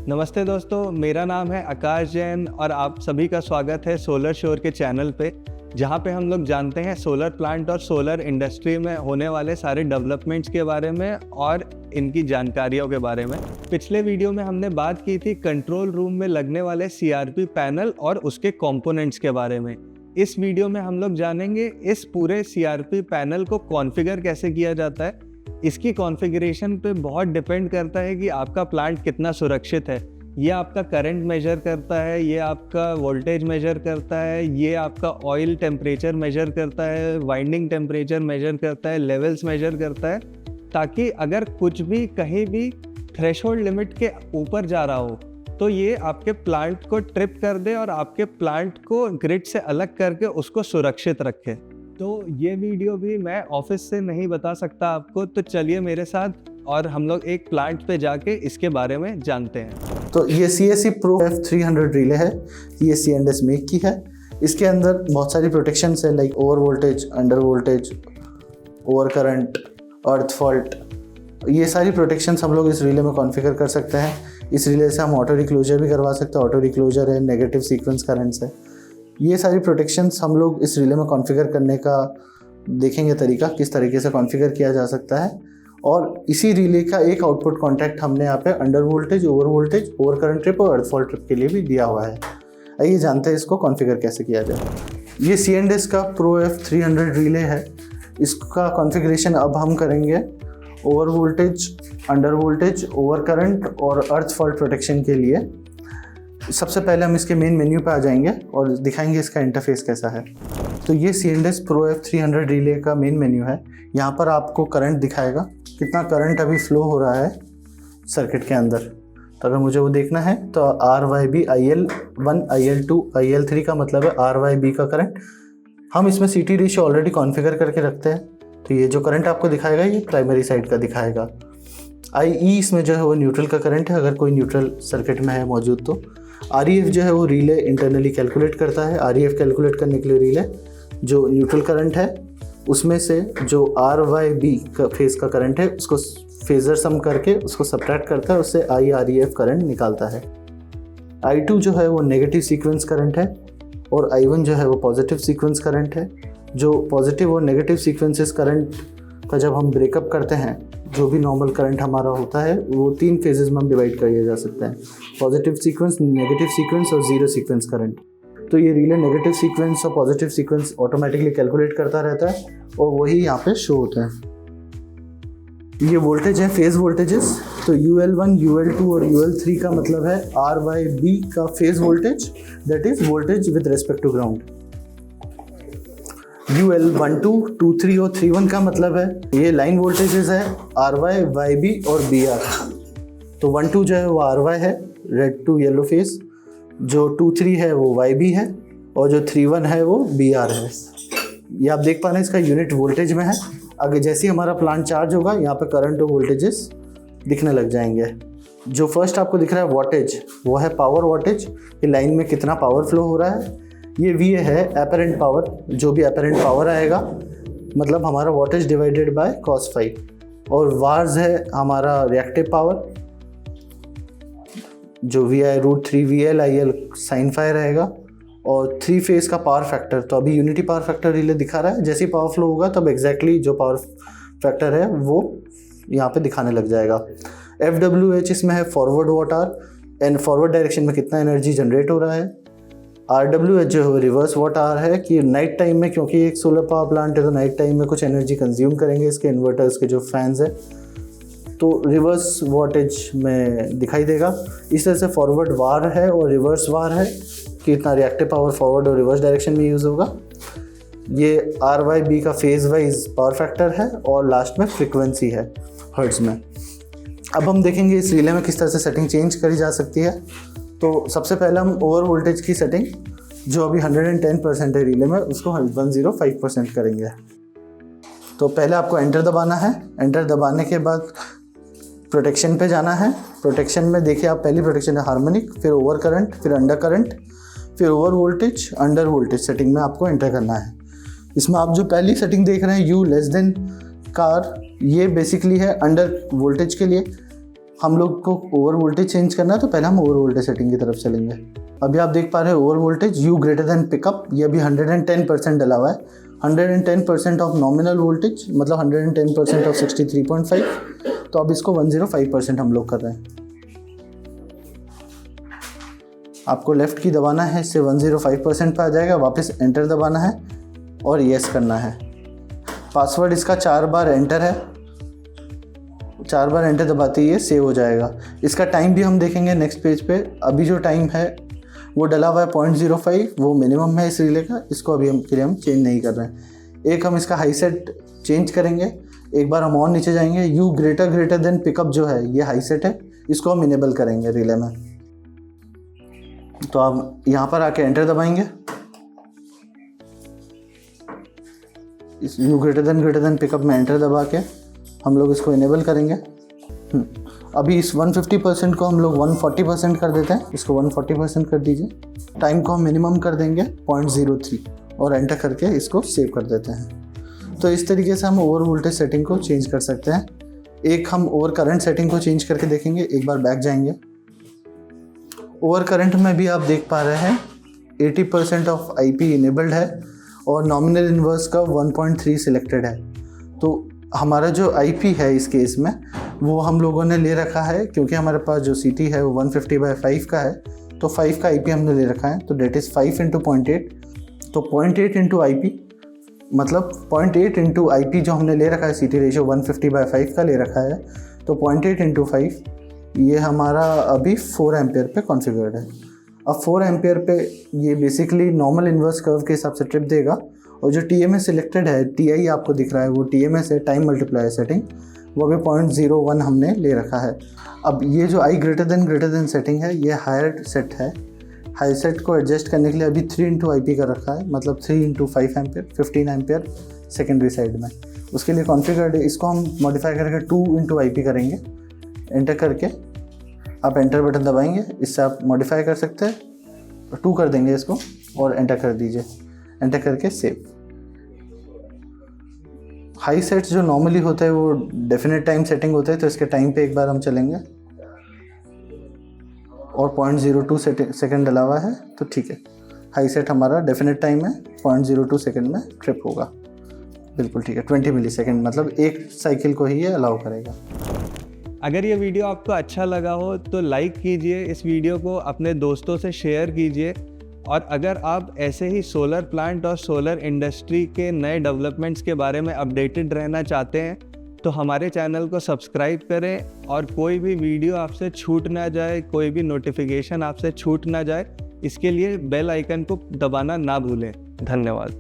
नमस्ते दोस्तों, मेरा नाम है आकाश जैन और आप सभी का स्वागत है सोलर शोर के चैनल पे, जहाँ पे हम लोग जानते हैं सोलर प्लांट और सोलर इंडस्ट्री में होने वाले सारे डेवलपमेंट्स के बारे में और इनकी जानकारियों के बारे में। पिछले वीडियो में हमने बात की थी कंट्रोल रूम में लगने वाले सीआरपी पैनल और उसके कंपोनेंट्स के बारे में। इस वीडियो में हम लोग जानेंगे इस पूरे सीआरपी पैनल को कॉन्फ़िगर कैसे किया जाता है। इसकी कॉन्फ़िगरेशन पे बहुत डिपेंड करता है कि आपका प्लांट कितना सुरक्षित है। ये आपका करंट मेजर करता है, ये आपका वोल्टेज मेजर करता है, ये आपका ऑयल टेम्परेचर मेजर करता है, वाइंडिंग टेम्परेचर मेजर करता है, लेवल्स मेजर करता है, ताकि अगर कुछ भी कहीं भी थ्रेशोल्ड लिमिट के ऊपर जा रहा हो तो ये आपके प्लांट को ट्रिप कर दे और आपके प्लांट को ग्रिड से अलग करके उसको सुरक्षित रखे। तो ये वीडियो भी मैं ऑफिस से नहीं बता सकता आपको, तो चलिए मेरे साथ और हम लोग एक प्लांट पे जाके इसके बारे में जानते हैं। तो ये CSE Pro F300 रिले है, ये C&S मेक की है। इसके अंदर बहुत सारी प्रोटेक्शंस है, like over voltage, under voltage, over current, अर्थ फॉल्ट। ये सारी प्रोटेक्शंस हम लोग इस रिले में कॉन्फ़िगर कर सकते हैं। इस रिले से हम ऑटो रिक्लोजर भी करवा सकते हैं। ऑटो रिक्लोजर है, नेगेटिव सीक्वेंस करंट्स है। ये सारी प्रोटेक्शंस हम लोग इस रिले में कॉन्फ़िगर करने का देखेंगे तरीका, किस तरीके से कॉन्फ़िगर किया जा सकता है। और इसी रिले का एक आउटपुट कॉन्टैक्ट हमने यहाँ पे under voltage, over current trip और अर्थ फॉल्ट ट्रिप के लिए भी दिया हुआ है। आइए जानते हैं इसको कॉन्फ़िगर कैसे किया जाए। ये C&S का Pro F300 रिले है। इसका कॉन्फ़िगरेशन अब हम करेंगे over voltage, under voltage, over current और अर्थ फॉल्ट प्रोटेक्शन के लिए। सबसे पहले हम इसके मेन मेन्यू पे आ जाएंगे और दिखाएंगे इसका इंटरफेस कैसा है। तो ये C&S Pro F300 रिले का मेन मेन्यू है। यहाँ पर आपको करंट दिखाएगा, कितना करंट अभी फ्लो हो रहा है सर्किट के अंदर। तो अगर मुझे वो देखना है तो RYB IL1, IL2, IL3 का मतलब है RYB का करंट। हम इसमें CT रेशियो ऑलरेडी कॉन्फ़िगर करके रखते हैं। तो ये जो करंट आपको दिखाएगा ये प्राइमरी साइड का दिखाएगा। IE इसमें जो है वो न्यूट्रल का करंट है, अगर कोई न्यूट्रल सर्किट में है मौजूद तो। REF जो है वो रिले इंटरनली कैलकुलेट करता है। REF कैलकुलेट करने के लिए रिले जो न्यूट्रल करंट है उसमें से जो RYB का फेज़ का करंट है उसको फेज़र सम करके उसको सब्ट्रैक्ट करता है, उससे IREF करंट निकालता है। I2 जो है वो नेगेटिव सीक्वेंस करंट है और I1 जो है वो पॉजिटिव सीक्वेंस करंट है। जो पॉजिटिव और नेगेटिव सीक्वेंसेस करंट का जब हम ब्रेकअप करते हैं, जो भी नॉर्मल करंट हमारा होता है वो 3 फेजेस में हम डिवाइड किए जा सकते हैं, पॉजिटिव सीक्वेंस, नेगेटिव सीक्वेंस और जीरो सीक्वेंस करंट। तो ये रिले नेगेटिव सीक्वेंस और पॉजिटिव सीक्वेंस ऑटोमेटिकली कैलकुलेट करता रहता है और वही यहाँ पे शो होता है। ये वोल्टेज है, फेज वोल्टेजेस। तो UL1, UL2 और UL3 का मतलब है RYB का phase voltage, that is voltage with respect to ground. UL12, 23 और 31 का मतलब है ये लाइन वोल्टेजेस है RY, YB और BR। तो 12 जो है वो RY है, रेड टू येलो फेज। जो 23 है वो YB है और जो 31 है वो BR है। ये आप देख पा रहे हैं इसका यूनिट वोल्टेज में है। आगे जैसे ही हमारा प्लांट चार्ज होगा यहाँ पे करंट और वोल्टेजेस दिखने लग जाएंगे। जो फर्स्ट आपको दिख रहा है वॉटेज, वो है पावर वॉटेज, कि लाइन में कितना पावर फ्लो हो रहा है। ये VA है एपरेंट पावर, जो भी एपरेंट पावर आएगा मतलब हमारा wattage divided by cos phi। और वार्स है हमारा रिएक्टिव पावर, जो VI√3 VL IL sin phi रहेगा। और 3 फेज का पावर फैक्टर, तो अभी यूनिटी पावर फैक्टर रिले दिखा रहा है, जैसे ही पावर फ्लो होगा तब एग्जैक्टली जो पावर फैक्टर है वो यहाँ पे दिखाने लग जाएगा। FWH इसमें है forward watt hour, and forward direction में कितना एनर्जी जनरेट हो रहा है। RWH जो है रिवर्स वॉट आर है, कि नाइट टाइम में, क्योंकि एक सोलर पावर प्लांट है तो नाइट टाइम में कुछ एनर्जी कंज्यूम करेंगे इसके इन्वर्टर्स के जो फैंस है, तो रिवर्स वॉटेज में दिखाई देगा। इस तरह से फॉरवर्ड वार है और रिवर्स वार है, कि इतना रिएक्टिव पावर फॉरवर्ड और रिवर्स डायरेक्शन में यूज़ होगा। ये RYB का फेज वाइज पावर फैक्टर है और लास्ट में फ्रिक्वेंसी है हर्ट्ज में। अब हम देखेंगे इस रिले में किस तरह से सेटिंग चेंज करी जा सकती है। तो सबसे पहले हम ओवर वोल्टेज की सेटिंग, जो अभी 110% है रिले में, उसको 105% करेंगे। तो पहले आपको एंटर दबाना है। एंटर दबाने के बाद प्रोटेक्शन पे जाना है। प्रोटेक्शन में देखिए आप, पहली प्रोटेक्शन है हार्मोनिक, फिर ओवर करंट, फिर अंडर करंट, फिर over voltage, under voltage setting में आपको एंटर करना है। इसमें आप जो पहली सेटिंग देख रहे हैं U < कार, ये बेसिकली है अंडर वोल्टेज के लिए। हम लोग को ओवर वोल्टेज चेंज करना है तो पहले हम ओवर वोल्टेज सेटिंग की तरफ चलेंगे। अभी आप देख पा रहे हैं over voltage U greater than pickup, ये अभी 110% डला हुआ है। 110% ऑफ नॉमिनल वोल्टेज मतलब 110% ऑफ 63.5, तो अब इसको 105% हम लोग कर रहे हैं। आपको लेफ्ट की दबाना है, इससे 105% पे आ जाएगा। वापस एंटर दबाना है और येस करना है। पासवर्ड इसका 4 बार एंटर है, 4 बार एंटर दबाते ही ये सेव हो जाएगा। इसका टाइम भी हम देखेंगे नेक्स्ट पेज पे। अभी जो टाइम है वो डला हुआ है 0.05, वो मिनिमम है इस रिले का। इसको अभी हम चेंज नहीं कर रहे हैं। एक हम इसका हाई सेट चेंज करेंगे। एक बार हम और नीचे जाएंगे, U ग्रेटर देन पिकअप जो है ये हाई सेट है, इसको हम इनेबल करेंगे रिले में। तो आप यहाँ पर आके एंटर दबाएंगे। इस U ग्रेटर देन पिकअप में एंटर दबा के हम लोग इसको इनेबल करेंगे। अभी इस 150% को हम लोग 140% कर देते हैं। इसको 140% कर दीजिए। टाइम को हम मिनिमम कर देंगे 0.03 और एंटर करके इसको सेव कर देते हैं। तो इस तरीके से हम ओवर वोल्टेज सेटिंग को चेंज कर सकते हैं। एक हम ओवर करंट सेटिंग को चेंज करके देखेंगे। एक बार बैक जाएंगे। ओवर करंट में भी आप देख पा रहे हैं 80% ऑफ IP इनेबल्ड है और नॉमिनल इन्वर्स का 1.3 सिलेक्टेड है। तो हमारा जो IP है इस केस में वो हम लोगों ने ले रखा है, क्योंकि हमारे पास जो CT है वो 150/5 का है, तो 5 का IP हमने ले रखा है। तो डेट इज़ 5 × 0.8, तो 0.8 × IP मतलब 0.8 × IP जो हमने ले रखा है, CT रेशियो 150/5 का ले रखा है, तो 0.8 × 5 ये हमारा अभी 4 एम्पियर पे कॉन्फ़िगर्ड है। अब 4 एम्पियर पे ये बेसिकली नॉर्मल इन्वर्स कर्व के हिसाब से ट्रिप देगा। और जो TMS सिलेक्टेड है, TI आपको दिख रहा है, वो TMS है, टाइम मल्टीप्लायर सेटिंग, वो अभी 0.01 हमने ले रखा है। अब ये जो I ग्रेटर देन सेटिंग है ये हायर सेट है। हाई सेट को एडजस्ट करने के लिए अभी 3 × IP कर रखा है, मतलब 3 × 5 एम्पियर, 15 एम्पियर सेकेंडरी साइड में, उसके लिए कॉन्फ़िगर्ड है। इसको हम मॉडिफाई करके 2 × IP करेंगे। एंटर करके आप एंटर बटन दबाएंगे, इससे आप मॉडिफाई कर सकते हैं। 2 कर देंगे इसको और एंटर कर दीजिए। एंटर करके सेव। हाई सेट्स जो नॉर्मली होते हैं वो डेफिनेट टाइम सेटिंग होते हैं, तो इसके टाइम पे एक बार हम चलेंगे और 0.02 सेकेंड डला हुआ है, तो ठीक है। हाई सेट हमारा डेफिनेट टाइम है, 0.02 सेकेंड में ट्रिप होगा। बिल्कुल ठीक है। 20 मिलीसेकेंड मतलब एक साइकिल को ही ये अलाउ करेगा। अगर ये वीडियो आपको अच्छा लगा हो तो लाइक कीजिए, इस वीडियो को अपने दोस्तों से शेयर कीजिए। और अगर आप ऐसे ही सोलर प्लांट और सोलर इंडस्ट्री के नए डेवलपमेंट्स के बारे में अपडेटेड रहना चाहते हैं तो हमारे चैनल को सब्सक्राइब करें और कोई भी वीडियो आपसे छूट ना जाए, कोई भी नोटिफिकेशन आपसे छूट ना जाए, इसके लिए बेल आइकन को दबाना ना भूलें। धन्यवाद।